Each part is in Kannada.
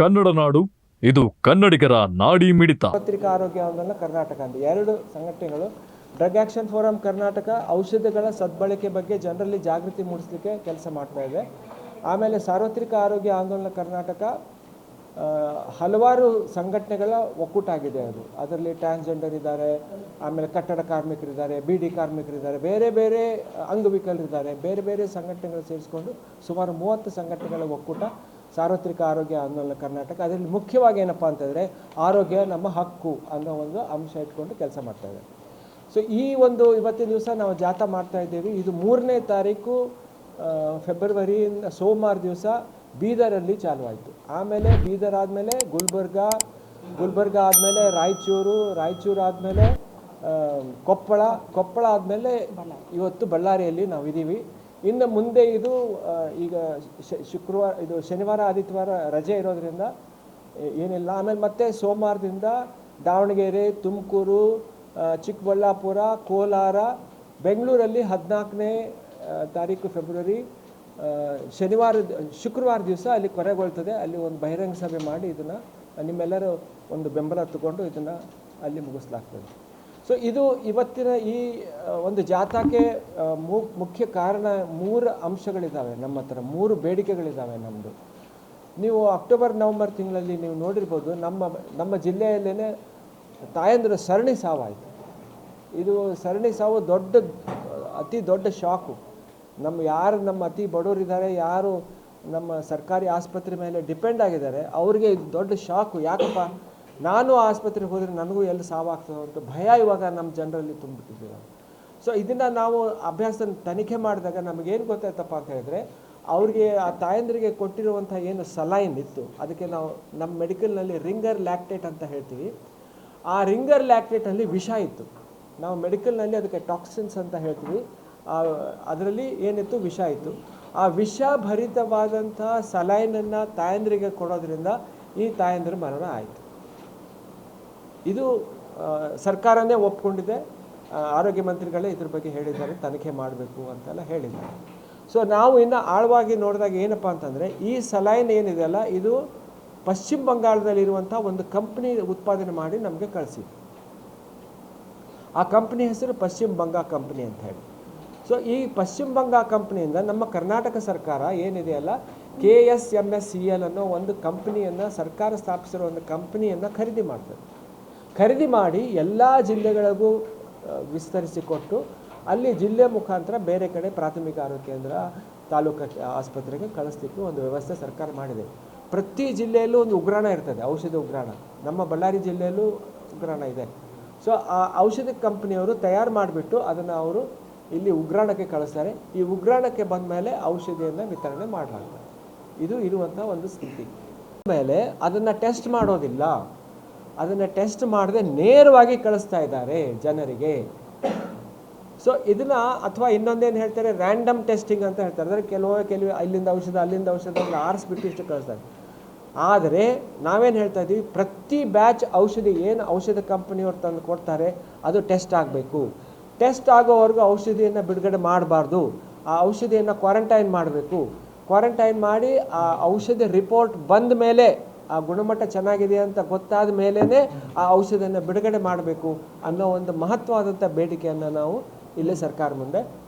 ಕನ್ನಡ ನಾಡು ಇದು ಕನ್ನಡಿಗರ ನಾಡಿ ಮಿಡಿತ. ಪತ್ರಿಕಾ ಆರೋಗ್ಯ ಆಂದೋಲನ ಕರ್ನಾಟಕ ಅಂತ ಎರಡು ಸಂಘಟನೆಗಳು ಡ್ರಗ್ ಆಕ್ಷನ್ ಫೋರಂ ಕರ್ನಾಟಕ ಔಷಧಗಳ ಸದ್ಬಳಕೆ ಬಗ್ಗೆ ಜನರಲ್ಲಿ ಜಾಗೃತಿ ಮೂಡಿಸಲಿಕ್ಕೆ ಕೆಲಸ ಮಾಡ್ತಾ ಇದೆ. ಆಮೇಲೆ ಸಾರ್ವತ್ರಿಕ ಆರೋಗ್ಯ ಆಂದೋಲನ ಕರ್ನಾಟಕ ಹಲವಾರು ಸಂಘಟನೆಗಳ ಒಕ್ಕೂಟ ಆಗಿದೆ. ಅದರಲ್ಲಿ ಟ್ರಾನ್ಸ್ಜೆಂಡರ್ ಇದ್ದಾರೆ, ಆಮೇಲೆ ಕಟ್ಟಡ ಕಾರ್ಮಿಕರಿದ್ದಾರೆ, ಬೀಡಿ ಕಾರ್ಮಿಕರಿದ್ದಾರೆ, ಬೇರೆ ಬೇರೆ ಅಂಗವಿಕಲರಿದ್ದಾರೆ, ಬೇರೆ ಬೇರೆ ಸಂಘಟನೆಗಳು ಸೇರಿಸ್ಕೊಂಡು ಸುಮಾರು 30 ಸಂಘಟನೆಗಳ ಒಕ್ಕೂಟ ಸಾರ್ವತ್ರಿಕ ಆರೋಗ್ಯ ಆಂದೋಲನ ಕರ್ನಾಟಕ. ಅದರಲ್ಲಿ ಮುಖ್ಯವಾಗಿ ಏನಪ್ಪ ಅಂತಂದರೆ ಆರೋಗ್ಯ ನಮ್ಮ ಹಕ್ಕು ಅನ್ನೋ ಒಂದು ಅಂಶ ಇಟ್ಕೊಂಡು ಕೆಲಸ ಮಾಡ್ತಾ ಇದೆ. ಸೊ ಈ ಒಂದು ಇವತ್ತಿನ ದಿವಸ ನಾವು ಜಾಥಾ ಮಾಡ್ತಾ ಇದ್ದೀವಿ. ಇದು 3ನೇ ತಾರೀಕು ಫೆಬ್ರವರಿಯಿಂದ ಸೋಮವಾರ ದಿವಸ ಬೀದರಲ್ಲಿ ಚಾಲು ಆಯಿತು. ಆಮೇಲೆ ಬೀದರ್ ಆದಮೇಲೆ ಗುಲ್ಬರ್ಗ ಆದಮೇಲೆ ರಾಯಚೂರು ಆದಮೇಲೆ ಕೊಪ್ಪಳ ಆದಮೇಲೆ ಇವತ್ತು ಬಳ್ಳಾರಿಯಲ್ಲಿ ನಾವಿದ್ದೀವಿ. ಇನ್ನು ಮುಂದೆ ಇದು ಈಗ ಶನಿವಾರ ಆದಿತ್ಯವಾರ ರಜೆ ಇರೋದ್ರಿಂದ ಏನಿಲ್ಲ. ಆಮೇಲೆ ಮತ್ತೆ ಸೋಮವಾರದಿಂದ ದಾವಣಗೆರೆ, ತುಮಕೂರು, ಚಿಕ್ಕಬಳ್ಳಾಪುರ, ಕೋಲಾರ, ಬೆಂಗಳೂರಲ್ಲಿ 14ನೇ ತಾರೀಕು ಫೆಬ್ರವರಿ ಶುಕ್ರವಾರ ದಿವಸ ಅಲ್ಲಿ ಕೊನೆಗೊಳ್ತದೆ. ಅಲ್ಲಿ ಒಂದು ಬಹಿರಂಗ ಸಭೆ ಮಾಡಿ ಇದನ್ನು ನಿಮ್ಮೆಲ್ಲರೂ ಒಂದು ಬೆಂಬಲ ತಗೊಂಡು ಇದನ್ನು ಅಲ್ಲಿ ಮುಗಿಸ್ಲಾಗ್ತದೆ. ಸೊ ಇದು ಇವತ್ತಿನ ಈ ಒಂದು ಜಾಥಾಕ್ಕೆ ಮುಖ್ಯ ಕಾರಣ 3 ಅಂಶಗಳಿದ್ದಾವೆ. ನಮ್ಮ ಹತ್ರ 3 ಬೇಡಿಕೆಗಳಿದ್ದಾವೆ ನಮ್ಮದು. ನೀವು ಅಕ್ಟೋಬರ್ ನವಂಬರ್ ತಿಂಗಳಲ್ಲಿ ನೀವು ನೋಡಿರ್ಬೋದು, ನಮ್ಮ ಜಿಲ್ಲೆಯಲ್ಲೇ ತಾಯಂದಿರ ಸರಣಿ ಸಾವಾಯಿತು. ಇದು ಸರಣಿ ಸಾವು ಅತಿ ದೊಡ್ಡ ಶಾಕು. ನಮ್ಮ ಅತಿ ಬಡವರಿದ್ದಾರೆ, ಯಾರು ನಮ್ಮ ಸರ್ಕಾರಿ ಆಸ್ಪತ್ರೆ ಮೇಲೆ ಡಿಪೆಂಡ್ ಆಗಿದ್ದಾರೆ, ಅವ್ರಿಗೆ ಇದು ದೊಡ್ಡ ಶಾಕು. ಯಾಕಪ್ಪ, ನಾನು ಆಸ್ಪತ್ರೆಗೆ ಹೋದರೆ ನನಗೂ ಎಲ್ಲಿ ಸಾವಾಗ್ತದೆ ಅಂತ ಭಯ ಇವಾಗ ನಮ್ಮ ಜನರಲ್ಲಿ ತುಂಬಿಟ್ಟಿದ್ದೀವಿ. ಸೊ ಇದನ್ನು ನಾವು ತನಿಖೆ ಮಾಡಿದಾಗ ನಮಗೇನು ಗೊತ್ತಾಯ್ತಪ್ಪ ಅಂತ ಹೇಳಿದ್ರೆ, ಅವ್ರಿಗೆ ಆ ತಾಯಂದ್ರಿಗೆ ಕೊಟ್ಟಿರುವಂಥ ಏನು ಸಲೈನ್ ಇತ್ತು, ಅದಕ್ಕೆ ನಾವು ನಮ್ಮ ಮೆಡಿಕಲ್ನಲ್ಲಿ ರಿಂಗರ್ ಲ್ಯಾಕ್ಟೇಟ್ ಅಂತ ಹೇಳ್ತೀವಿ. ಆ ರಿಂಗರ್ ಲ್ಯಾಕ್ಟೇಟಲ್ಲಿ ವಿಷ ಇತ್ತು. ನಾವು ಮೆಡಿಕಲ್ನಲ್ಲಿ ಅದಕ್ಕೆ ಟಾಕ್ಸಿನ್ಸ್ ಅಂತ ಹೇಳ್ತೀವಿ. ಅದರಲ್ಲಿ ಏನಿತ್ತು, ವಿಷ ಇತ್ತು. ಆ ವಿಷಭರಿತವಾದಂಥ ಸಲೈನನ್ನು ತಾಯಂದ್ರಿಗೆ ಕೊಡೋದ್ರಿಂದ ಈ ತಾಯಂದ್ರ ಮರಣ ಆಯಿತು. ಇದು ಸರ್ಕಾರನೇ ಒಪ್ಕೊಂಡಿದೆ. ಆರೋಗ್ಯ ಮಂತ್ರಿಗಳೇ ಇದ್ರ ಬಗ್ಗೆ ಹೇಳಿದ್ದಾರೆ, ತನಿಖೆ ಮಾಡಬೇಕು ಅಂತೆಲ್ಲ ಹೇಳಿದ್ದಾರೆ. ಸೊ ನಾವು ಇನ್ನು ಆಳವಾಗಿ ನೋಡಿದಾಗ ಏನಪ್ಪ ಅಂತಂದರೆ, ಈ ಸಲೈನ್ ಏನಿದೆಯಲ್ಲ, ಇದು ಪಶ್ಚಿಮ ಬಂಗಾಳದಲ್ಲಿರುವಂಥ ಒಂದು ಕಂಪ್ನಿ ಉತ್ಪಾದನೆ ಮಾಡಿ ನಮಗೆ ಕಳಿಸಿದೆ. ಆ ಕಂಪ್ನಿ ಹೆಸರು ಪಶ್ಚಿಮ ಬಂಗಾ ಕಂಪ್ನಿ ಅಂತ ಹೇಳಿ. ಸೊ ಈ ಪಶ್ಚಿಮ ಬಂಗಾ ಕಂಪ್ನಿಯಿಂದ ನಮ್ಮ ಕರ್ನಾಟಕ ಸರ್ಕಾರ ಏನಿದೆಯಲ್ಲ, KSMSCL ಅನ್ನೋ ಒಂದು ಕಂಪ್ನಿಯನ್ನು, ಸರ್ಕಾರ ಸ್ಥಾಪಿಸಿರೋ ಒಂದು ಕಂಪ್ನಿಯನ್ನು ಖರೀದಿ ಮಾಡಿ ಎಲ್ಲ ಜಿಲ್ಲೆಗಳಿಗೂ ವಿಸ್ತರಿಸಿಕೊಟ್ಟು ಅಲ್ಲಿ ಜಿಲ್ಲೆ ಮುಖಾಂತರ ಬೇರೆ ಕಡೆ ಪ್ರಾಥಮಿಕ ಆರೋಗ್ಯ ಕೇಂದ್ರ, ತಾಲೂಕು ಆಸ್ಪತ್ರೆಗೆ ಕಳಿಸ್ಲಿಕ್ಕೆ ಒಂದು ವ್ಯವಸ್ಥೆ ಸರ್ಕಾರ ಮಾಡಿದೆ. ಪ್ರತಿ ಜಿಲ್ಲೆಯಲ್ಲೂ ಒಂದು ಉಗ್ರಾಣ ಇರ್ತದೆ, ಔಷಧಿ ಉಗ್ರಾಣ. ನಮ್ಮ ಬಳ್ಳಾರಿ ಜಿಲ್ಲೆಯಲ್ಲೂ ಉಗ್ರಾಣ ಇದೆ. ಸೊ ಆ ಔಷಧಿ ಕಂಪ್ನಿಯವರು ತಯಾರು ಮಾಡಿಬಿಟ್ಟು ಅದನ್ನು ಅವರು ಇಲ್ಲಿ ಉಗ್ರಾಣಕ್ಕೆ ಕಳಿಸ್ತಾರೆ. ಈ ಉಗ್ರಾಣಕ್ಕೆ ಬಂದ ಮೇಲೆ ಔಷಧಿಯನ್ನು ವಿತರಣೆ ಮಾಡಲಾಗ್ತದೆ. ಇದು ಇರುವಂಥ ಒಂದು ಸ್ಥಿತಿ. ಆಮೇಲೆ ಅದನ್ನು ಟೆಸ್ಟ್ ಮಾಡೋದಿಲ್ಲ, ಅದನ್ನು ಟೆಸ್ಟ್ ಮಾಡದೆ ನೇರವಾಗಿ ಕಳಿಸ್ತಾ ಇದ್ದಾರೆ ಜನರಿಗೆ. ಸೊ ಇದನ್ನು, ಅಥವಾ ಇನ್ನೊಂದೇನು ಹೇಳ್ತಾರೆ, ರ್ಯಾಂಡಮ್ ಟೆಸ್ಟಿಂಗ್ ಅಂತ ಹೇಳ್ತಾರೆ. ಅಂದರೆ ಕೆಲವು ಅಲ್ಲಿಂದ ಔಷಧ ಆರಿಸ್ಬಿಟ್ಟು ಇಷ್ಟು ಕಳಿಸ್ತಾರೆ. ಆದರೆ ನಾವೇನು ಹೇಳ್ತಾ ಇದ್ದೀವಿ, ಪ್ರತಿ ಬ್ಯಾಚ್ ಔಷಧ ಕಂಪನಿಯವ್ರು ತಂದು ಕೊಡ್ತಾರೆ, ಅದು ಟೆಸ್ಟ್ ಆಗಬೇಕು. ಟೆಸ್ಟ್ ಆಗೋವರೆಗೂ ಔಷಧಿಯನ್ನು ಬಿಡುಗಡೆ ಮಾಡಬಾರ್ದು. ಆ ಔಷಧಿಯನ್ನು ಕ್ವಾರಂಟೈನ್ ಮಾಡಬೇಕು. ಕ್ವಾರಂಟೈನ್ ಮಾಡಿ ಆ ಔಷಧಿ ರಿಪೋರ್ಟ್ ಬಂದ ಮೇಲೆ, ಆ ಗುಣಮಟ್ಟ ಚೆನ್ನಾಗಿದೆ ಅಂತ ಗೊತ್ತಾದ ಮೇಲೇ ಆ ಔಷಧಿಯನ್ನು ಬಿಡುಗಡೆ ಮಾಡಬೇಕು ಅನ್ನೋ ಒಂದು ಮಹತ್ವವಾದಂಥ ಬೇಡಿಕೆಯನ್ನು ನಾವು ಇಲ್ಲೇ ಸರ್ಕಾರ ಮುಂದೆ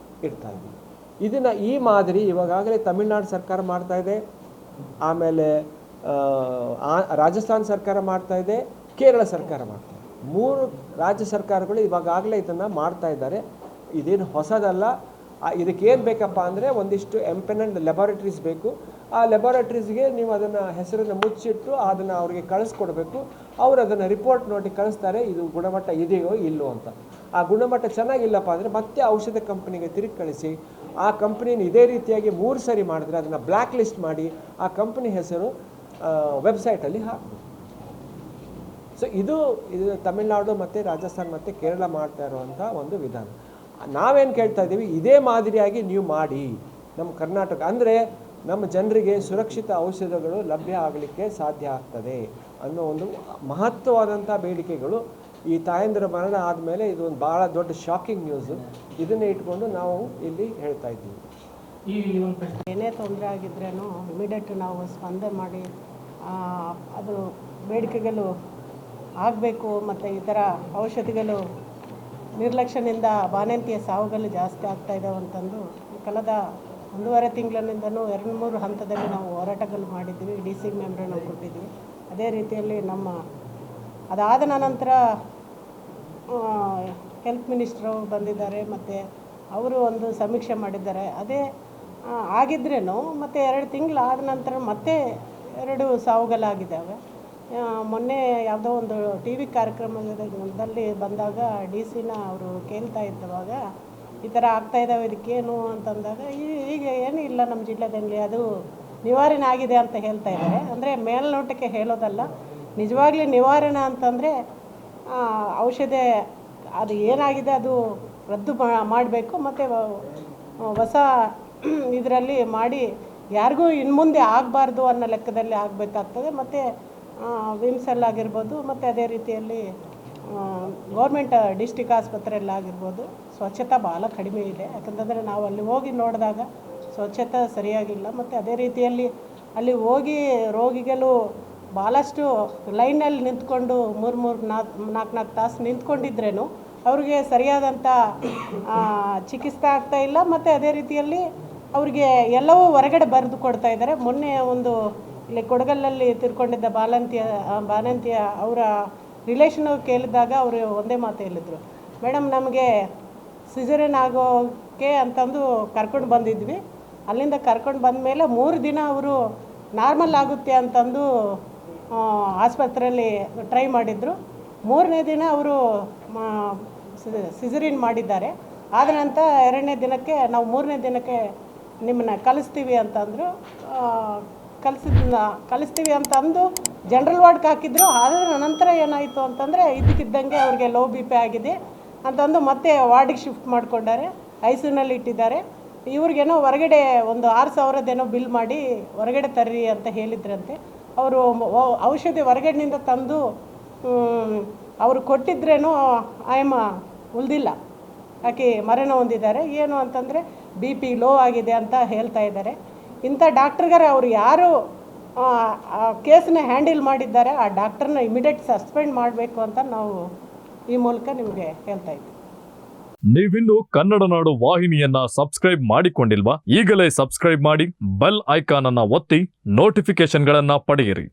ಇಡ್ತಾ ಇದ್ದೀವಿ. ಈ ಮಾದರಿ ಇವಾಗಲೇ ತಮಿಳುನಾಡು ಸರ್ಕಾರ ಮಾಡ್ತಾ ಇದೆ, ಆಮೇಲೆ ರಾಜಸ್ಥಾನ ಸರ್ಕಾರ ಮಾಡ್ತಾ ಇದೆ, ಕೇರಳ ಸರ್ಕಾರ ಮಾಡ್ತಾ ಇದೆ. 3 ರಾಜ್ಯ ಸರ್ಕಾರಗಳು ಇವಾಗಲೇ ಇದನ್ನು ಮಾಡ್ತಾ ಇದ್ದಾರೆ. ಇದೇನು ಹೊಸದಲ್ಲ. ಇದಕ್ಕೇನು ಬೇಕಪ್ಪ ಅಂದರೆ, ಒಂದಿಷ್ಟು ಎಂಪೆನಲ್ಡ್ ಲ್ಯಾಬೊರೇಟರೀಸ್ ಬೇಕು. ಆ ಲ್ಯಾಬೊರೇಟರೀಸ್ಗೆ ನೀವು ಅದನ್ನು ಹೆಸರನ್ನು ಮುಚ್ಚಿಟ್ಟು ಅದನ್ನು ಅವ್ರಿಗೆ ಕಳಿಸ್ಕೊಡ್ಬೇಕು. ಅವರು ಅದನ್ನು ರಿಪೋರ್ಟ್ ನೋಡಿ ಕಳಿಸ್ತಾರೆ, ಇದು ಗುಣಮಟ್ಟ ಇದೆಯೋ ಇಲ್ಲೋ ಅಂತ. ಆ ಗುಣಮಟ್ಟ ಚೆನ್ನಾಗಿಲ್ಲಪ್ಪ ಅಂದರೆ ಮತ್ತೆ ಔಷಧ ಕಂಪ್ನಿಗೆ ತಿರುಗಿ ಕಳಿಸಿ, ಆ ಕಂಪ್ನಿನ ಇದೇ ರೀತಿಯಾಗಿ 3 ಸರಿ ಮಾಡಿದ್ರೆ ಅದನ್ನು ಬ್ಲ್ಯಾಕ್ ಲಿಸ್ಟ್ ಮಾಡಿ ಆ ಕಂಪ್ನಿ ಹೆಸರು ವೆಬ್ಸೈಟಲ್ಲಿ ಹಾಕಬೇಕು. ಸೊ ಇದು ತಮಿಳುನಾಡು ಮತ್ತು ರಾಜಸ್ಥಾನ ಮತ್ತು ಕೇರಳ ಮಾಡ್ತಾ ಇರುವಂಥ ಒಂದು ವಿಧಾನ. ನಾವೇನು ಕೇಳ್ತಾ ಇದ್ದೀವಿ, ಇದೇ ಮಾದರಿಯಾಗಿ ನೀವು ಮಾಡಿ ನಮ್ಮ ಕರ್ನಾಟಕ. ಅಂದರೆ ನಮ್ಮ ಜನರಿಗೆ ಸುರಕ್ಷಿತ ಔಷಧಗಳು ಲಭ್ಯ ಆಗಲಿಕ್ಕೆ ಸಾಧ್ಯ ಆಗ್ತದೆ ಅನ್ನೋ ಒಂದು ಮಹತ್ವವಾದಂಥ ಬೇಡಿಕೆಗಳು. ಈ ತಾಯಂದಿರ ಮರಣ ಆದಮೇಲೆ ಇದು ಒಂದು ಭಾಳ ದೊಡ್ಡ ಶಾಕಿಂಗ್ ನ್ಯೂಸು. ಇದನ್ನೇ ಇಟ್ಕೊಂಡು ನಾವು ಇಲ್ಲಿ ಹೇಳ್ತಾ ಇದ್ದೀವಿ. ಏನೇ ತೊಂದರೆ ಆಗಿದ್ರೂ ಇಮಿಡಿಯೇಟ್ ನಾವು ಸ್ಪಂದನೆ ಮಾಡಿ ಅದು ಬೇಡಿಕೆಗಳು ಆಗಬೇಕು ಮತ್ತು ಈ ಥರ ಔಷಧಿಗಳು ನಿರ್ಲಕ್ಷ್ಯದಿಂದ ಬಾಣಂತಿಯ ಸಾವುಗಳು ಜಾಸ್ತಿ ಆಗ್ತಾ ಇದ್ದಾವೆ ಅಂತಂದು ಕಳೆದ 1.5 ತಿಂಗಳಿನಿಂದನೂ 2-3 ಹಂತದಲ್ಲಿ ನಾವು ಹೋರಾಟಗಳು ಮಾಡಿದ್ವಿ. ಡಿ ಸಿ ಮೆಂಬರ್ ಕೊಟ್ಟಿದ್ವಿ. ಅದೇ ರೀತಿಯಲ್ಲಿ ಅದಾದ ನಂತರ ಹೆಲ್ತ್ ಮಿನಿಸ್ಟ್ರು ಬಂದಿದ್ದಾರೆ ಮತ್ತು ಅವರು ಒಂದು ಸಮೀಕ್ಷೆ ಮಾಡಿದ್ದಾರೆ. ಅದೇ ಆಗಿದ್ರೇನು ಮತ್ತು 2 ತಿಂಗಳಾದ ನಂತರ ಮತ್ತೆ 2 ಸಾವುಗಳಾಗಿದ್ದಾವೆ. ಮೊನ್ನೆ ಯಾವುದೋ ಒಂದು ಟಿ ವಿ ಕಾರ್ಯಕ್ರಮದಲ್ಲಿ ಬಂದಾಗ ಡಿ ಸಿನ ಅವರು ಕೇಳ್ತಾ ಇದ್ದವಾಗ ಈ ಥರ ಆಗ್ತಾಯಿದ್ದಾವೆ ಇದಕ್ಕೇನು ಅಂತಂದಾಗ ಈಗ ಏನೂ ಇಲ್ಲ ನಮ್ಮ ಜಿಲ್ಲೆಯಲ್ಲಿ, ಅದು ನಿವಾರಣೆ ಆಗಿದೆ ಅಂತ ಹೇಳ್ತಾ ಇದ್ದಾರೆ. ಅಂದರೆ ಮೇಲ್ನೋಟಕ್ಕೆ ಹೇಳೋದಲ್ಲ, ನಿಜವಾಗ್ಲೂ ನಿವಾರಣೆ ಅಂತಂದರೆ ಔಷಧಿ ಅದು ಏನಾಗಿದೆ ಅದು ರದ್ದು ಮಾಡಬೇಕು ಮತ್ತು ಹೊಸ ಇದರಲ್ಲಿ ಮಾಡಿ ಯಾರಿಗೂ ಇನ್ನು ಮುಂದೆ ಆಗಬಾರ್ದು ಅನ್ನೋ ಲೆಕ್ಕದಲ್ಲಿ ಆಗಬೇಕಾಗ್ತದೆ. ಮತ್ತು ವಿಮ್ಸಲ್ಲಾಗಿರ್ಬೋದು ಮತ್ತು ಅದೇ ರೀತಿಯಲ್ಲಿ ಗೌರ್ಮೆಂಟ್ ಡಿಸ್ಟಿಕ್ ಆಸ್ಪತ್ರೆಯಲ್ಲಾಗಿರ್ಬೋದು ಸ್ವಚ್ಛತೆ ಭಾಳ ಕಡಿಮೆ ಇದೆ. ಯಾಕಂತಂದರೆ ನಾವು ಅಲ್ಲಿ ಹೋಗಿ ನೋಡಿದಾಗ ಸ್ವಚ್ಛತೆ ಸರಿಯಾಗಿಲ್ಲ. ಮತ್ತು ಅದೇ ರೀತಿಯಲ್ಲಿ ಅಲ್ಲಿ ಹೋಗಿ ರೋಗಿಗಳು ಭಾಳಷ್ಟು ಲೈನಲ್ಲಿ ನಿಂತ್ಕೊಂಡು 3-4 ತಾಸು ನಿಂತ್ಕೊಂಡಿದ್ರೇನು ಅವ್ರಿಗೆ ಸರಿಯಾದಂಥ ಚಿಕಿತ್ಸೆ ಆಗ್ತಾಯಿಲ್ಲ. ಮತ್ತು ಅದೇ ರೀತಿಯಲ್ಲಿ ಅವ್ರಿಗೆ ಎಲ್ಲವೂ ಹೊರಗಡೆ ಬರೆದು ಕೊಡ್ತಾ ಇದ್ದಾರೆ. ಮೊನ್ನೆ ಒಂದು ಇಲ್ಲಿ ಕೊಡಗಲ್ಲಲ್ಲಿ ತಿರ್ಕೊಂಡಿದ್ದ ಬಾಣಂತಿಯ ಅವರ ರಿಲೇಷನ್ ಕೇಳಿದಾಗ ಅವರು ಒಂದೇ ಮಾತು ಹೇಳಿದರು, ಮೇಡಮ್ ನಮಗೆ ಸಿಸೇರಿಯನ್ ಆಗೋಕ್ಕೆ ಅಂತಂದು ಕರ್ಕೊಂಡು ಬಂದಿದ್ವಿ. ಅಲ್ಲಿಂದ ಕರ್ಕೊಂಡು ಬಂದ ಮೇಲೆ 3 ದಿನ ಅವರು ನಾರ್ಮಲ್ ಆಗುತ್ತೆ ಅಂತಂದು ಆಸ್ಪತ್ರೆಯಲ್ಲಿ ಟ್ರೈ ಮಾಡಿದರು. 3ನೇ ದಿನ ಅವರು ಸಿಸೇರಿಯನ್ ಮಾಡಿದ್ದಾರೆ. ಆದ ನಂತರ 2ನೇ ದಿನಕ್ಕೆ ನಾವು 3ನೇ ದಿನಕ್ಕೆ ನಿಮ್ಮನ್ನ ಕಳಿಸ್ತೀವಿ ಅಂತಂದರು. ಕಳಿಸ್ತೀವಿ ಅಂತಂದು ಜನರಲ್ ವಾರ್ಡ್ಗೆ ಹಾಕಿದ್ರು. ಅದರ ನಂತರ ಏನಾಯಿತು ಅಂತಂದರೆ ಇದ್ದಕ್ಕಿದ್ದಂಗೆ ಅವ್ರಿಗೆ ಲೋ ಬಿ ಪಿ ಆಗಿದೆ ಅಂತಂದು ಮತ್ತೆ ವಾರ್ಡಿಗೆ ಶಿಫ್ಟ್ ಮಾಡಿಕೊಂಡಾರೆ, ಐಸಿಯುನಲ್ಲಿ ಇಟ್ಟಿದ್ದಾರೆ. ಇವ್ರಿಗೇನೋ ಹೊರಗಡೆ ಒಂದು 6,000 ಬಿಲ್ ಮಾಡಿ ಹೊರಗಡೆ ತರ್ರಿ ಅಂತ ಹೇಳಿದ್ರಂತೆ. ಅವರು ಔಷಧಿ ಹೊರಗಡೆನಿಂದ ತಂದು ಅವರು ಕೊಟ್ಟಿದ್ರೇನೋ ಆಯಮ್ಮ ಉಳಿದಿಲ್ಲ, ಆಕೆ ಮರಣ ಹೊಂದಿದ್ದಾರೆ. ಏನು ಅಂತಂದರೆ ಬಿ ಪಿ ಲೋ ಆಗಿದೆ ಅಂತ ಹೇಳ್ತಾ ಇದ್ದಾರೆ. ಇಂಥ ಡಾಕ್ಟ್ರಿಗಾರೆ ಅವರು ಯಾರು ಕೇಸನ್ನ ಹ್ಯಾಂಡಲ್ ಮಾಡಿದ್ದಾರೆ ಆ ಡಾಕ್ಟ್ರನ್ನ ಇಮಿಡಿಯೇಟ್ ಸಸ್ಪೆಂಡ್ ಮಾಡಬೇಕು ಅಂತ ನಾವು ಈ ಮೂಲಕ ನಿಮಗೆ ಹೇಳ್ತಾ ಇದ್ದೀವಿ. ನೀವಿನ್ನು ಕನ್ನಡ ನಾಡು ವಾಹಿನಿಯನ್ನ ಸಬ್ಸ್ಕ್ರೈಬ್ ಮಾಡಿಕೊಂಡಿಲ್ವಾ? ಈಗಲೇ ಸಬ್ಸ್ಕ್ರೈಬ್ ಮಾಡಿ, ಬೆಲ್ ಐಕಾನ್ ಅನ್ನ ಒತ್ತಿ ನೋಟಿಫಿಕೇಶನ್ಗಳನ್ನ ಪಡೆಯಿರಿ.